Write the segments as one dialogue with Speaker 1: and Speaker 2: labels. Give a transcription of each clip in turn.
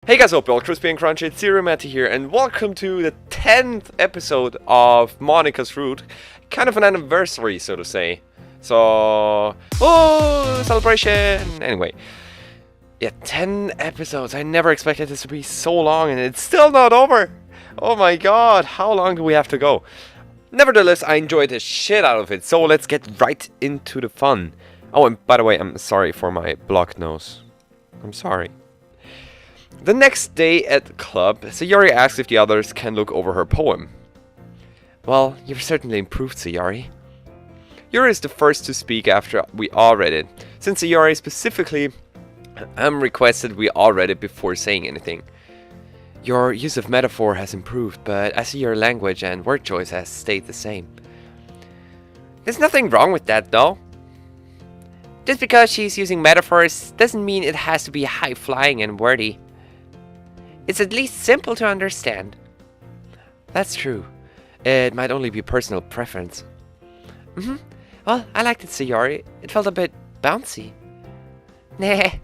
Speaker 1: Hey guys, hope you're all crispy and crunchy. It's CerealMaty here, and welcome to the 10th episode of Monika's Route. Kind of an anniversary, so to say. So, oh, celebration! Anyway, yeah, 10 episodes. I never expected this to be so long, and it's still not over. Oh my god, how long do we have to go? Nevertheless, I enjoyed the shit out of it, so let's get right into the fun. Oh, and by the way, I'm sorry for my blocked nose. I'm sorry. The next day at the club, Sayori asks if the others can look over her poem. Well, you've certainly improved, Sayori. Yuri is the first to speak after we all read it, since Sayori specifically requested we all read it before saying anything. Your use of metaphor has improved, but I see your language and word choice has stayed the same. There's nothing wrong with that, though. Just because she's using metaphors doesn't mean it has to be high-flying and wordy. It's at least simple to understand. That's true. It might only be personal preference. Well, I liked it, Sayori. It felt a bit bouncy. Nah. It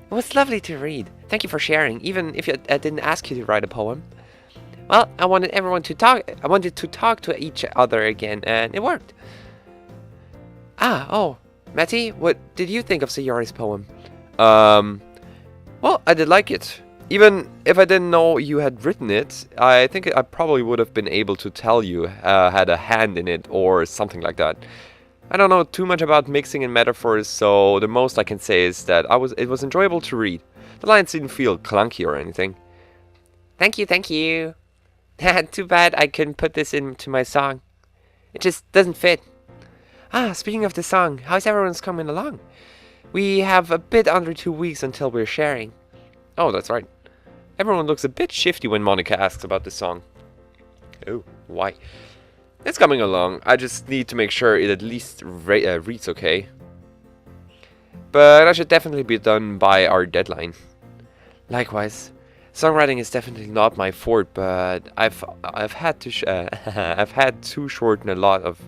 Speaker 1: was lovely to read. Thank you for sharing, even if I didn't ask you to write a poem. Well, I wanted everyone to talk. I wanted to talk to each other again, and it worked. Matty, what did you think of Sayori's poem? Well, I did like it. Even if I didn't know you had written it, I think I probably would have been able to tell you had a hand in it or something like that. I don't know too much about mixing and metaphors, so the most I can say is that it was enjoyable to read. The lines didn't feel clunky or anything. Thank you, thank you. Too bad I couldn't put this into my song. It just doesn't fit. Speaking of the song, how's everyone's coming along? We have a bit under 2 weeks until we're sharing. Oh, that's right. Everyone looks a bit shifty when Monika asks about the song. Oh, why? It's coming along. I just need to make sure it at least reads okay. But I should definitely be done by our deadline. Likewise. Songwriting is definitely not my forte, but I've had to shorten a lot of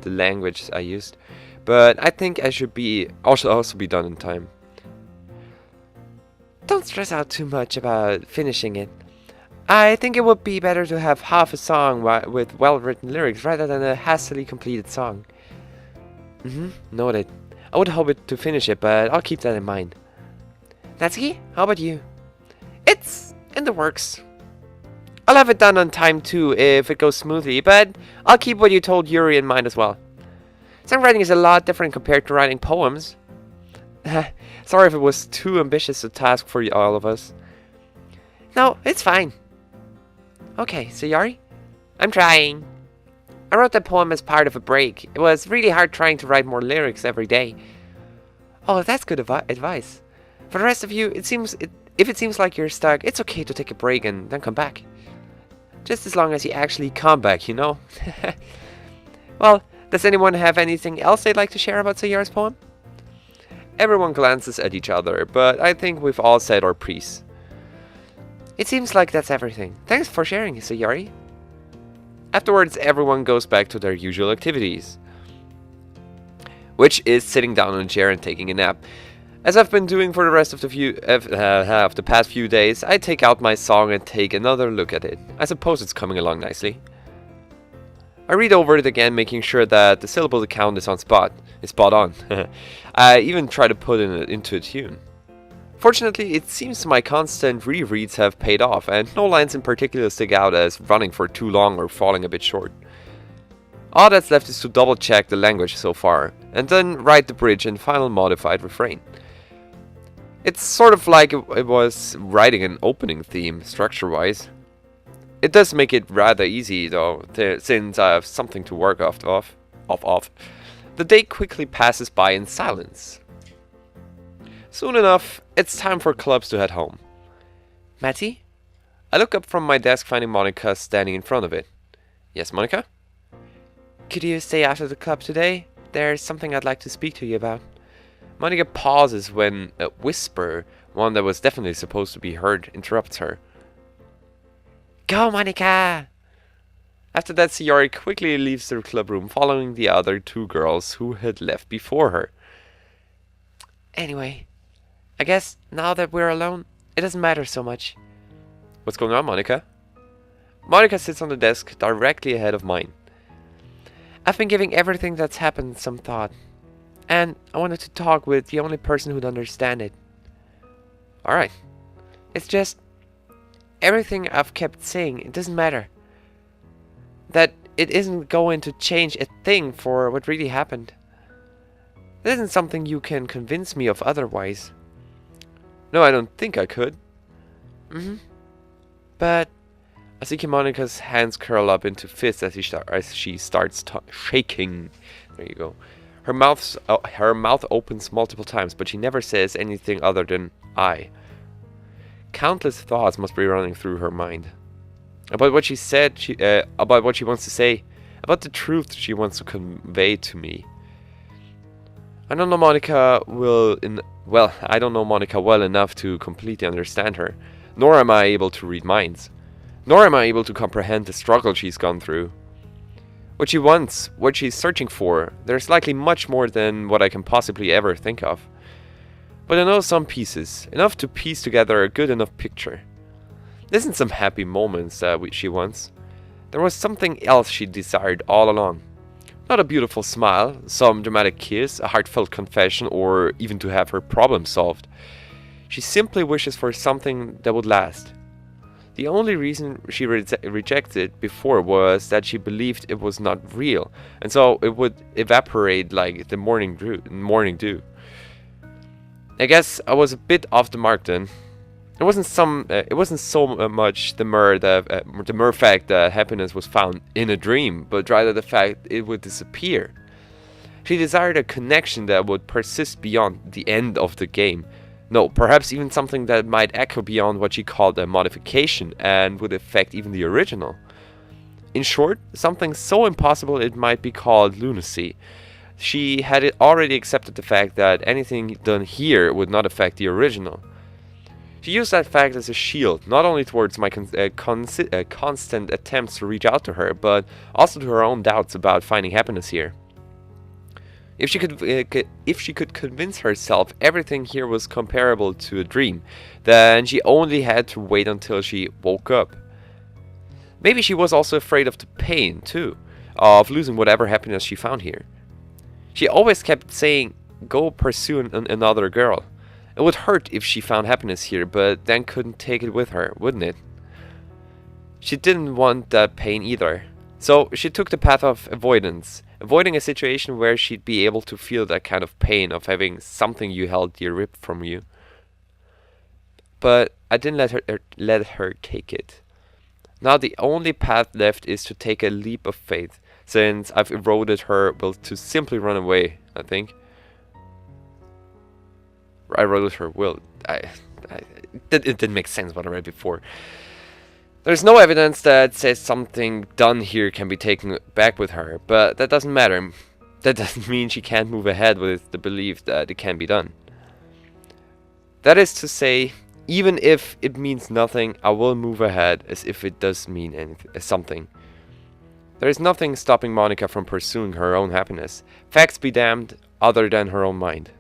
Speaker 1: the language I used. But I think I should also be done in time. Don't stress out too much about finishing it. I think it would be better to have half a song with well-written lyrics rather than a hastily completed song. Noted. I would hope to finish it, but I'll keep that in mind. Natsuki, how about you? It's in the works. I'll have it done on time too if it goes smoothly, but I'll keep what you told Yuri in mind as well. Songwriting is a lot different compared to writing poems. Sorry if it was too ambitious a task for all of us. No, it's fine. Okay, Sayori? I'm trying. I wrote that poem as part of a break. It was really hard trying to write more lyrics every day. Oh, that's good advice. For the rest of you, if it seems like you're stuck, it's okay to take a break and then come back. Just as long as you actually come back, you know? Well, does anyone have anything else they'd like to share about Sayori's poem? Everyone glances at each other, but I think we've all said our piece. It seems like that's everything. Thanks for sharing, Sayori. Afterwards, everyone goes back to their usual activities, which is sitting down on a chair and taking a nap. As I've been doing for the rest of the past few days, I take out my song and take another look at it. I suppose it's coming along nicely. I read over it again, making sure that the syllable count is spot on. I even try to put it into a tune. Fortunately, it seems my constant rereads have paid off, and no lines in particular stick out as running for too long or falling a bit short. All that's left is to double check the language so far, and then write the bridge and final modified refrain. It's sort of like it was writing an opening theme, structure-wise. It does make it rather easy, though, since I have something to work off. The day quickly passes by in silence. Soon enough, it's time for clubs to head home. Matty? I look up from my desk, finding Monika standing in front of it. Yes, Monika? Could you stay after the club today? There's something I'd like to speak to you about. Monika pauses when a whisper, one that was definitely supposed to be heard, interrupts her. Go, Monika! After that, Sayori quickly leaves the club room, following the other two girls who had left before her. Anyway, I guess now that we're alone, it doesn't matter so much. What's going on, Monika? Monika sits on the desk directly ahead of mine. I've been giving everything that's happened some thought, and I wanted to talk with the only person who'd understand it. Alright. It's just, everything I've kept saying, it doesn't matter. That it isn't going to change a thing for what really happened. It isn't something you can convince me of otherwise. No, I don't think I could. But I see Monika's hands curl up into fists as she starts shaking. There you go. Her mouth opens multiple times, but she never says anything other than I. Countless thoughts must be running through her mind about what she said, about what she wants to say, about the truth she wants to convey to me. I don't know Monika well enough to completely understand her, nor am I able to read minds, nor am I able to comprehend the struggle she's gone through. What she wants, what she's searching for, there's likely much more than what I can possibly ever think of. But I know some pieces, enough to piece together a good enough picture. There isn't some happy moments that she wants. There was something else she desired all along. Not a beautiful smile, some dramatic kiss, a heartfelt confession, or even to have her problem solved. She simply wishes for something that would last. The only reason she rejected it before was that she believed it was not real, and so it would evaporate like the morning dew. I guess I was a bit off the mark then. It wasn't so much the mere fact that happiness was found in a dream, but rather the fact it would disappear. She desired a connection that would persist beyond the end of the game. No, perhaps even something that might echo beyond what she called a modification and would affect even the original. In short, something so impossible it might be called lunacy. She had already accepted the fact that anything done here would not affect the original. She used that fact as a shield, not only towards my constant attempts to reach out to her, but also to her own doubts about finding happiness here. If she could convince herself everything here was comparable to a dream, then she only had to wait until she woke up. Maybe she was also afraid of the pain, too, of losing whatever happiness she found here. She always kept saying, go pursue another girl. It would hurt if she found happiness here, but then couldn't take it with her, wouldn't it? She didn't want that pain either. So she took the path of avoidance, avoiding a situation where she'd be able to feel that kind of pain of having something you held dear ripped from you. But I didn't let her take it. Now the only path left is to take a leap of faith, since I've eroded her will to simply run away, I think. I wrote her will. It didn't make sense what I read before. There's no evidence that says something done here can be taken back with her, but that doesn't matter. That doesn't mean she can't move ahead with the belief that it can be done. That is to say, even if it means nothing, I will move ahead as if it does mean something. There is nothing stopping Monika from pursuing her own happiness. Facts be damned, other than her own mind.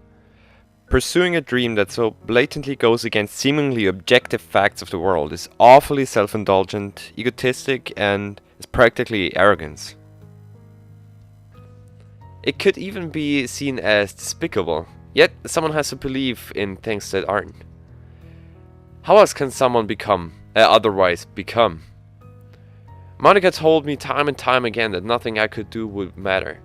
Speaker 1: Pursuing a dream that so blatantly goes against seemingly objective facts of the world is awfully self-indulgent, egotistic, and is practically arrogance. It could even be seen as despicable, yet someone has to believe in things that aren't. How else can someone otherwise become? Monika told me time and time again that nothing I could do would matter.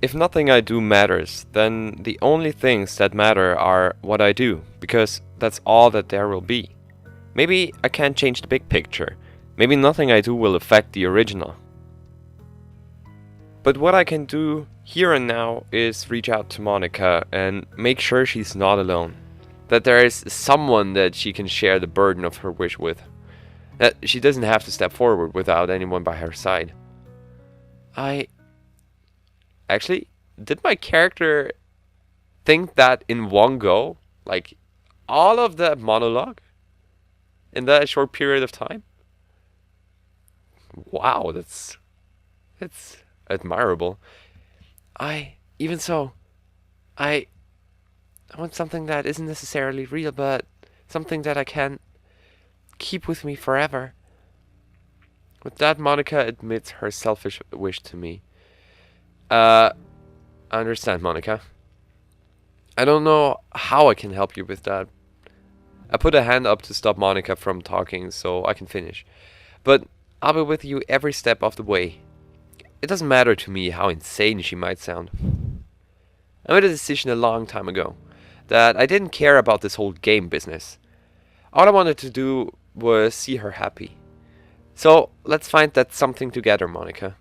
Speaker 1: If nothing I do matters, then the only things that matter are what I do, because that's all that there will be. Maybe I can't change the big picture. Maybe nothing I do will affect the original. But what I can do here and now is reach out to Monika and make sure she's not alone. That there is someone that she can share the burden of her wish with. That she doesn't have to step forward without anyone by her side. Actually, did my character think that in one go? Like, all of that monologue? In that short period of time? Wow, that's admirable. Even so, I want something that isn't necessarily real, but Something that I can keep with me forever. With that, Monika admits her selfish wish to me. I understand, Monika. I don't know how I can help you with that. I put a hand up to stop Monika from talking so I can finish. But I'll be with you every step of the way. It doesn't matter to me how insane she might sound. I made a decision a long time ago that I didn't care about this whole game business. All I wanted to do was see her happy. So let's find that something together, Monika.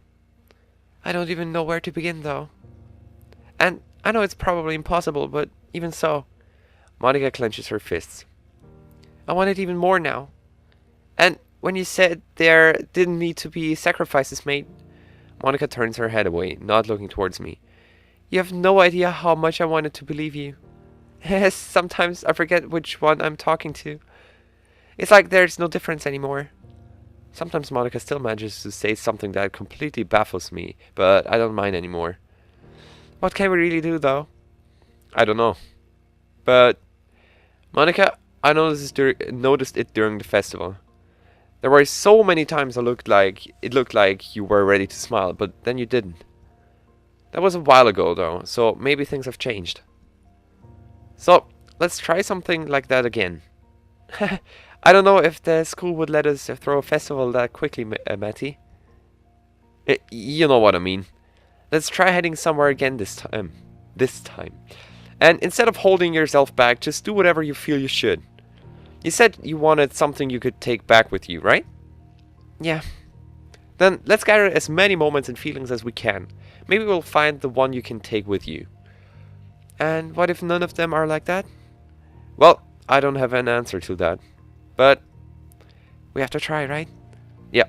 Speaker 1: I don't even know where to begin though. And I know it's probably impossible, but even so. Monika clenches her fists. I want it even more now. And when you said there didn't need to be sacrifices made, Monika turns her head away, not looking towards me. You have no idea how much I wanted to believe you. Yes, sometimes I forget which one I'm talking to. It's like there's no difference anymore. Sometimes Monika still manages to say something that completely baffles me, but I don't mind anymore. What can we really do, though? I don't know. But, Monika, I noticed it during the festival. There were so many times it looked like you were ready to smile, but then you didn't. That was a while ago, though, so maybe things have changed. So, let's try something like that again. I don't know if the school would let us throw a festival that quickly, Matty. You know what I mean. Let's try heading somewhere again this time. And instead of holding yourself back, just do whatever you feel you should. You said you wanted something you could take back with you, right? Yeah. Then let's gather as many moments and feelings as we can. Maybe we'll find the one you can take with you. And what if none of them are like that? Well, I don't have an answer to that. But we have to try, right? Yeah.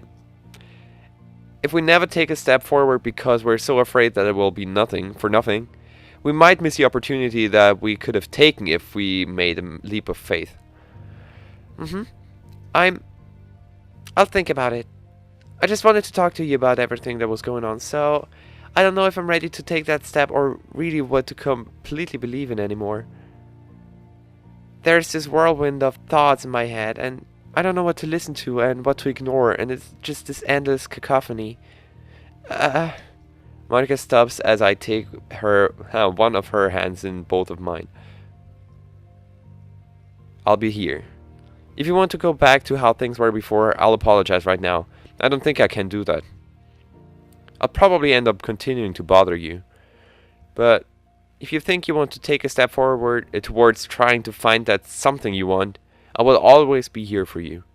Speaker 1: If we never take a step forward because we're so afraid that it will be nothing, we might miss the opportunity that we could have taken if we made a leap of faith. I'll think about it. I just wanted to talk to you about everything that was going on, so I don't know if I'm ready to take that step or really what to completely believe in anymore. There's this whirlwind of thoughts in my head, and I don't know what to listen to and what to ignore, and it's just this endless cacophony. Monika stops as I take one of her hands in both of mine. I'll be here. If you want to go back to how things were before, I'll apologize right now. I don't think I can do that. I'll probably end up continuing to bother you. But if you think you want to take a step forward towards trying to find that something you want, I will always be here for you.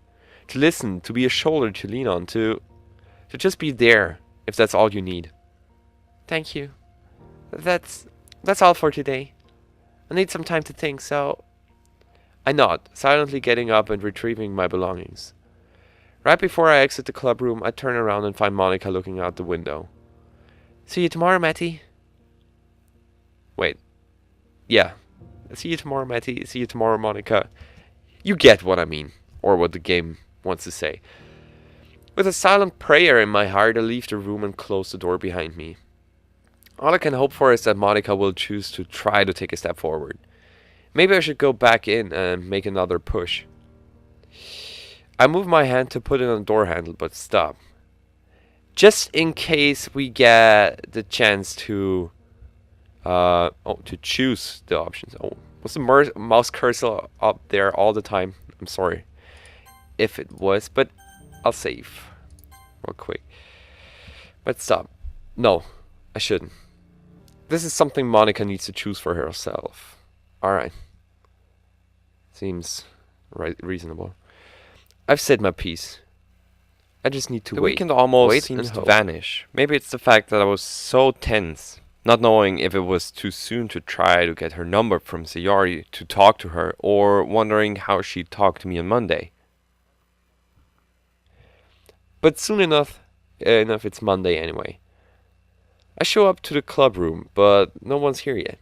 Speaker 1: To listen, to be a shoulder to lean on, to just be there, if that's all you need. Thank you. That's all for today. I need some time to think, so... I nod, silently getting up and retrieving my belongings. Right before I exit the club room, I turn around and find Monika looking out the window. See you tomorrow, Matty. Wait. Yeah. See you tomorrow, Matty. See you tomorrow, Monika. You get what I mean, or what the game wants to say. With a silent prayer in my heart, I leave the room and close the door behind me. All I can hope for is that Monika will choose to try to take a step forward. Maybe I should go back in and make another push. I move my hand to put it on the door handle, but stop. Just in case we get the chance to choose the options. Oh, was the mouse cursor up there all the time? I'm sorry if it was, but I'll save real quick. But stop. No, I shouldn't. This is something Monika needs to choose for herself. Alright. Seems reasonable. I've said my piece. I just need to wait. The weekend almost seems to vanish. Maybe it's the fact that I was so tense, not knowing if it was too soon to try to get her number from Sayori to talk to her, or wondering how she'd talk to me on Monday. But soon enough it's Monday anyway. I show up to the club room, but no one's here yet.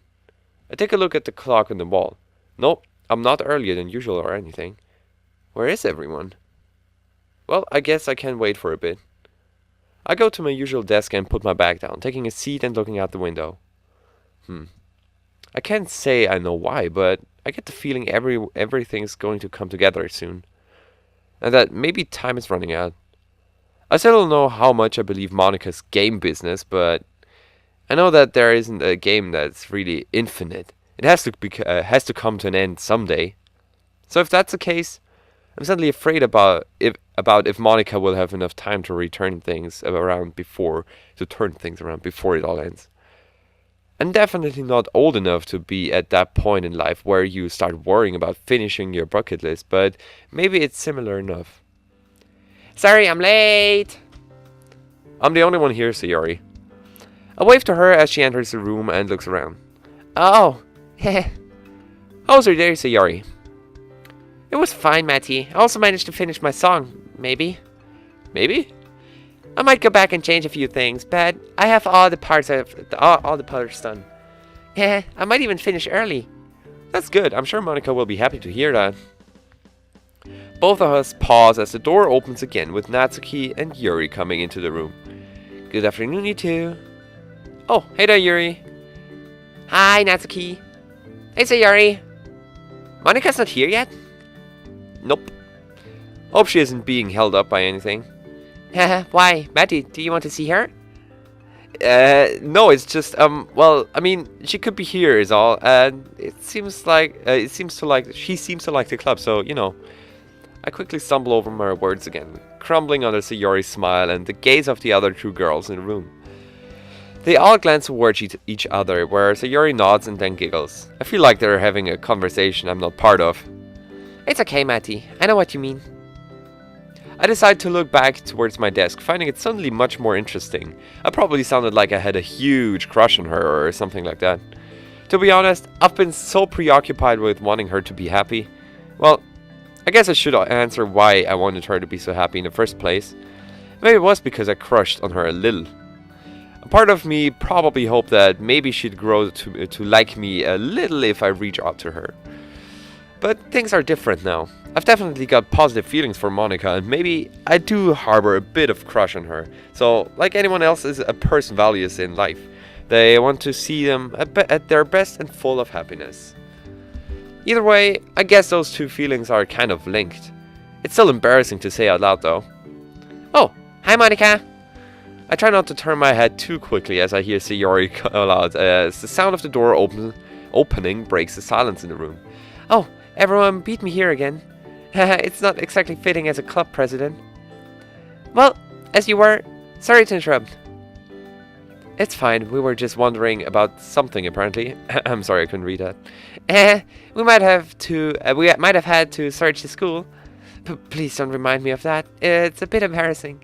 Speaker 1: I take a look at the clock on the wall. Nope, I'm not earlier than usual or anything. Where is everyone? Well, I guess I can wait for a bit. I go to my usual desk and put my bag down, taking a seat and looking out the window. I can't say I know why, but I get the feeling everything's going to come together soon. And that maybe time is running out. I still don't know how much I believe Monika's game business, but I know that there isn't a game that's really infinite. It has to come to an end someday. So if that's the case, I'm suddenly afraid about if Monika will have enough time to turn things around before it all ends. I'm definitely not old enough to be at that point in life where you start worrying about finishing your bucket list, but maybe it's similar enough. Sorry, I'm late! I'm the only one here, Sayori. I wave to her as she enters the room and looks around. Oh, heh. How's your day, Sayori? It was fine, Matty. I also managed to finish my song, maybe. Maybe? I might go back and change a few things, but I have all the parts done. Yeah, I might even finish early. That's good. I'm sure Monika will be happy to hear that. Both of us pause as the door opens again with Natsuki and Yuri coming into the room. Good afternoon, you two. Oh, hey there, Yuri. Hi, Natsuki. Hey, Sayori. Monika's not here yet? Nope. Hope she isn't being held up by anything. Why? Matty, do you want to see her? No, it's just, well, I mean, she could be here is all, and she seems to like the club, so, you know. I quickly stumble over my words again, crumbling under Sayori's smile and the gaze of the other two girls in the room. They all glance towards each other, where Sayori nods and then giggles. I feel like they're having a conversation I'm not part of. It's okay, Matty. I know what you mean. I decide to look back towards my desk, finding it suddenly much more interesting. I probably sounded like I had a huge crush on her or something like that. To be honest, I've been so preoccupied with wanting her to be happy. Well, I guess I should answer why I wanted her to be so happy in the first place. Maybe it was because I crushed on her a little. A part of me probably hoped that maybe she'd grow to like me a little if I reach out to her. But things are different now. I've definitely got positive feelings for Monika, and maybe I do harbor a bit of crush on her. So, like anyone else is a person values in life, they want to see them at their best and full of happiness. Either way, I guess those two feelings are kind of linked. It's still embarrassing to say out loud though. Oh, hi Monika! I try not to turn my head too quickly as I hear Sayori call out as the sound of the door opening breaks the silence in the room. Oh, everyone beat me here again. It's not exactly fitting as a club president. Well, as you were, sorry to interrupt. It's fine, we were just wondering about something apparently. I'm sorry I couldn't read that. We might have had to search the school. Please don't remind me of that. It's a bit embarrassing.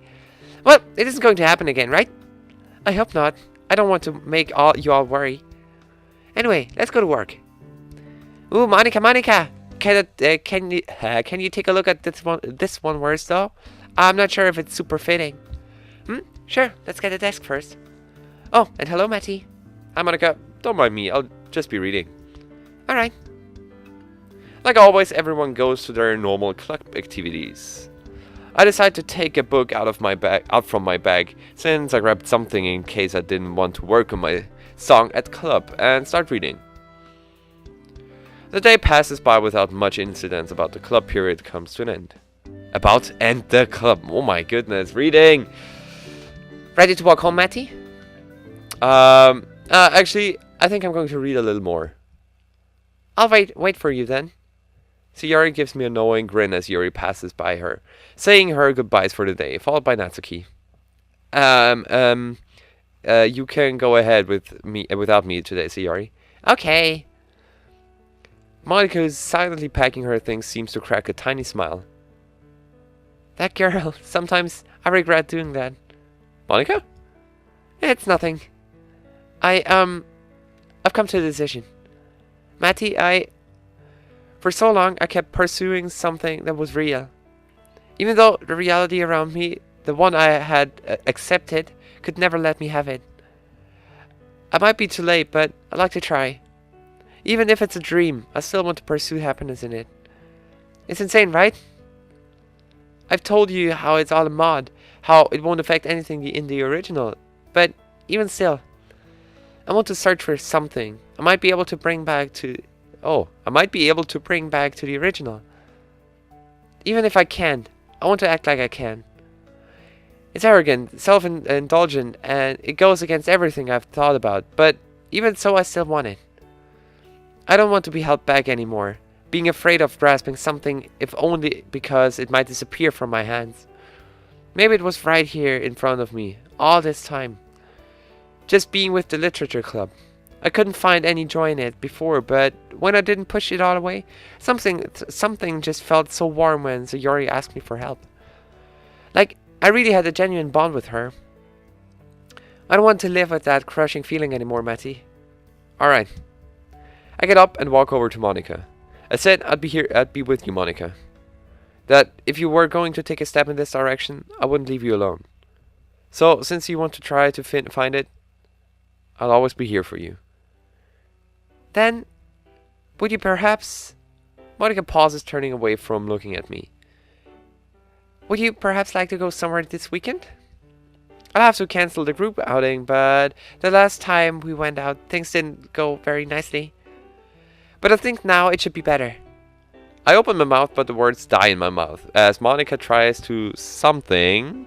Speaker 1: Well, it isn't going to happen again, right? I hope not. I don't want to make you all worry. Anyway, let's go to work. Ooh, Monika! Can you take a look at this one verse though? I'm not sure if it's super fitting. Sure. Let's get a desk first. Oh, and hello, Matty. Hi, Monika. Don't mind me. I'll just be reading. All right. Like always, everyone goes to their normal club activities. I decide to take a book out from my bag, since I grabbed something in case I didn't want to work on my song at club, and start reading. The day passes by without much incidents about the club period comes to an end. About end the club. Oh my goodness, reading! Ready to walk home, Matty? Actually, I think I'm going to read a little more. I'll wait for you then. Sayori gives me a knowing grin as Yuri passes by her, saying her goodbyes for the day, followed by Natsuki. You can go ahead without me today, Sayori. Okay. Monika, who's silently packing her things, seems to crack a tiny smile. That girl, sometimes I regret doing that. Monika? It's nothing. I've come to a decision. Matty, for so long I kept pursuing something that was real. Even though the reality around me, the one I had accepted, could never let me have it. I might be too late, but I'd like to try. Even if it's a dream, I still want to pursue happiness in it. It's insane, right? I've told you how it's all a mod, how it won't affect anything in the original, but even still, I want to search for something. I might be able to bring back to... Oh, I might be able to bring back to the original. Even if I can't, I want to act like I can. It's arrogant, self-indulgent, and it goes against everything I've thought about. But even so, I still want it. I don't want to be held back anymore. Being afraid of grasping something, if only because it might disappear from my hands. Maybe it was right here in front of me, all this time. Just being with the literature club. I couldn't find any joy in it before, but when I didn't push it all away, something just felt so warm when Sayori asked me for help. Like, I really had a genuine bond with her. I don't want to live with that crushing feeling anymore, Matty. Alright. I get up and walk over to Monika. I said I'd be with you, Monika. That if you were going to take a step in this direction, I wouldn't leave you alone. So, since you want to try to find it, I'll always be here for you. Then, would you perhaps... Monika pauses, turning away from looking at me. Would you perhaps like to go somewhere this weekend? I'll have to cancel the group outing, but the last time we went out, things didn't go very nicely. But I think now it should be better. I open my mouth, but the words die in my mouth, as Monika tries to something...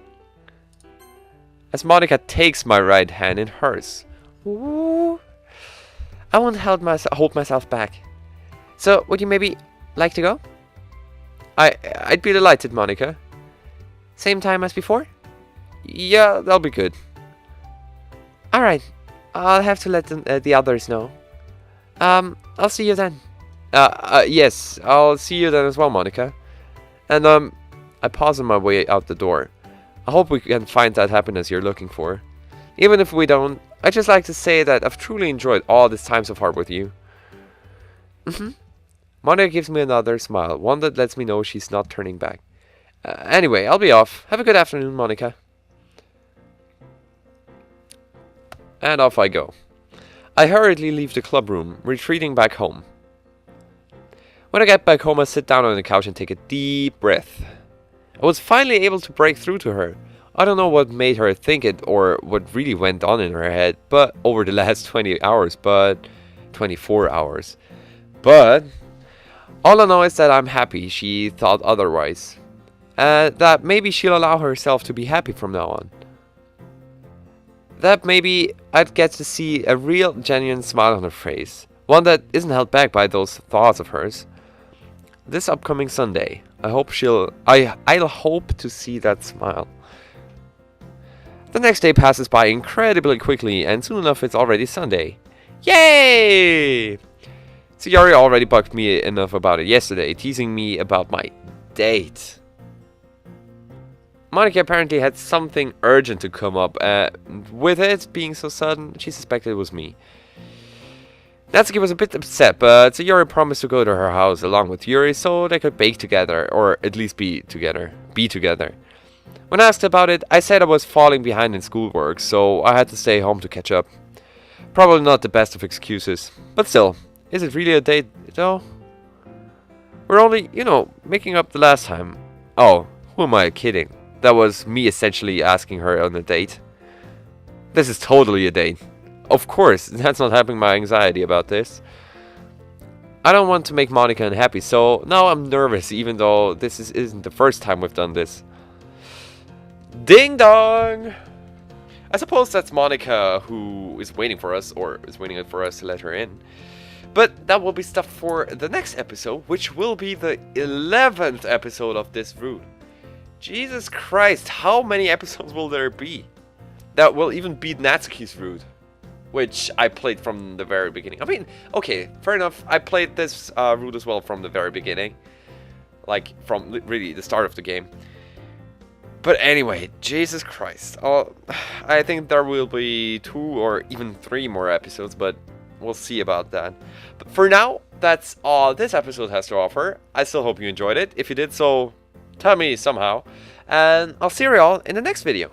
Speaker 1: As Monika takes my right hand in hers. Ooh. I won't hold myself back. So, would you maybe like to go? I'd be delighted, Monika. Same time as before? Yeah, that'll be good. Alright, I'll have to let the others know. I'll see you then. Yes, I'll see you then as well, Monika. And, I pause on my way out the door. I hope we can find that happiness you're looking for. Even if we don't, I'd just like to say that I've truly enjoyed all this time so far with you. Monika gives me another smile, one that lets me know she's not turning back. Anyway, I'll be off. Have a good afternoon, Monika. And off I go. I hurriedly leave the club room, retreating back home. When I get back home, I sit down on the couch and take a deep breath. I was finally able to break through to her. I don't know what made her think it or what really went on in her head, but over the last 24 hours. But all I know is that I'm happy she thought otherwise. That maybe she'll allow herself to be happy from now on. That maybe I'd get to see a real, genuine smile on her face. One that isn't held back by those thoughts of hers. This upcoming Sunday, I'll hope to see that smile. The next day passes by incredibly quickly, and soon enough it's already Sunday. Yay! Sayori already bugged me enough about it yesterday, teasing me about my date. Monika apparently had something urgent to come up, with it being so sudden, she suspected it was me. Natsuki was a bit upset, but Sayori promised to go to her house along with Yuri so they could bake together, or at least be together. When asked about it, I said I was falling behind in schoolwork, so I had to stay home to catch up. Probably not the best of excuses, but still, is it really a date though? We're only, making up the last time. Oh, who am I kidding? That was me essentially asking her on a date. This is totally a date. Of course, that's not helping my anxiety about this. I don't want to make Monika unhappy, so now I'm nervous even though this isn't the first time we've done this. Ding dong! I suppose that's Monika who is waiting for us, or is waiting for us to let her in. But that will be stuff for the next episode, which will be the 11th episode of this route. Jesus Christ, how many episodes will there be? That will even beat Natsuki's route, which I played from the very beginning. I mean, okay, fair enough. I played this route as well from the very beginning. Like, from really the start of the game. But anyway, Jesus Christ. I think there will be 2 or even 3 more episodes, but we'll see about that. But for now, that's all this episode has to offer. I still hope you enjoyed it. If you did so, tell me somehow. And I'll see you all in the next video.